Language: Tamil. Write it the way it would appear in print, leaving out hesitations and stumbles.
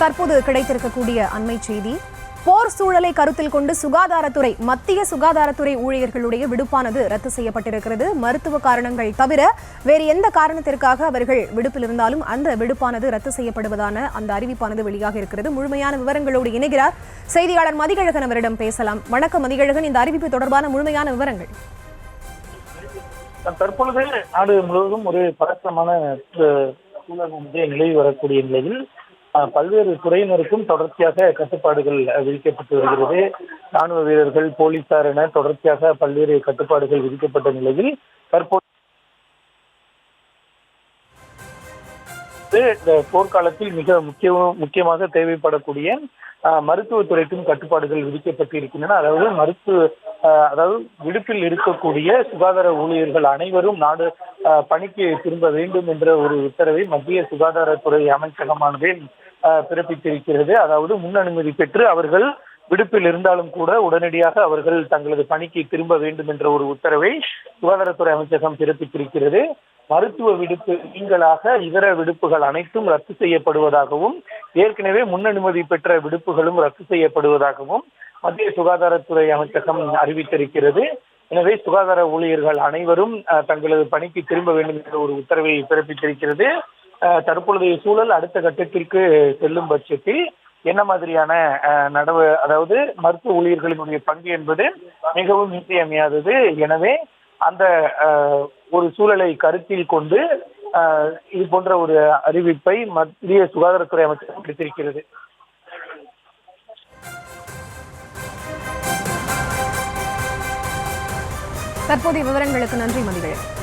தற்போது கிடைத்திருக்கக்கூடிய அண்மை செய்தி, போர் சூழலை கருத்தில் கொண்டு மத்திய சுகாதாரத்துறை ஊழியர்களுடைய விடுப்பானது ரத்து செய்யப்பட்டிருக்கிறது. மருத்துவ காரணங்கள் தவிர வேறு எந்த காரணத்திற்காக அவர்கள் விடுப்பில் இருந்தாலும் அந்த விடுப்பானது ரத்து செய்யப்படுவதான அந்த அறிவிப்பானது வெளியாக இருக்கிறது. முழுமையான விவரங்களோடு இணைகிறார் செய்தியாளர் மதிகழகன். அவரிடம் பேசலாம். வணக்கம் மதிகழகன், இந்த அறிவிப்பு தொடர்பான முழுமையான விவரங்கள். தற்பொழுது நாடு முழுவதும் ஒரு பதற்றமான சூழல் நிலவி வரக்கூடிய நிலையில் பல்வேறு துறையினருக்கும் தொடர்ச்சியாக கட்டுப்பாடுகள் விதிக்கப்பட்டு வருகிறது. ராணுவ வீரர்கள், போலீசார் என தொடர்ச்சியாக பல்வேறு கட்டுப்பாடுகள் விதிக்கப்பட்ட நிலையில் தற்போது இந்த போர்க்காலத்தில் மிக முக்கியமாக தேவைப்படக்கூடிய மருத்துவத்துறைக்கும் கட்டுப்பாடுகள் விதிக்கப்பட்டு இருக்கின்றன. அதாவது விடுப்பில் இருக்கக்கூடிய சுகாதார ஊழியர்கள் அனைவரும் நாடு பணிக்கு திரும்ப வேண்டும் என்ற ஒரு உத்தரவை மத்திய சுகாதாரத்துறை அமைச்சகமானது பிறப்பித்திருக்கிறது. அதாவது முன் அனுமதி பெற்று அவர்கள் விடுப்பில் இருந்தாலும் கூட உடனடியாக அவர்கள் தங்களது பணிக்கு திரும்ப வேண்டும் என்ற ஒரு உத்தரவை சுகாதாரத்துறை அமைச்சகம் பிறப்பித்திருக்கிறது. மருத்துவ விடுப்பு நீங்களாக இதர விடுப்புகள் அனைத்தும் ரத்து செய்யப்படுவதாகவும், ஏற்கனவே முன் அனுமதி பெற்ற விடுப்புகளும் ரத்து செய்யப்படுவதாகவும் மத்திய சுகாதாரத்துறை அமைச்சகம் அறிவித்திருக்கிறது. எனவே சுகாதார ஊழியர்கள் அனைவரும் தங்களது பணிக்கு திரும்ப வேண்டும் என்ற ஒரு உத்தரவை பிறப்பித்திருக்கிறது. தற்பொழுதைய சூழல் அடுத்த கட்டத்திற்கு செல்லும் பட்சத்தில் என்ன மாதிரியான அதாவது மருத்துவ ஊழியர்களினுடைய பங்கு என்பது மிகவும் இன்றியமையாதது. எனவே அந்த ஒரு சூழலை கருத்தில் கொண்டு இது போன்ற ஒரு அறிவிப்பை மத்திய சுகாதாரத்துறை அமைச்சகம் விடுத்திருக்கிறது. தற்போதைய விவரங்களுக்கு நன்றி மதிகழகன்.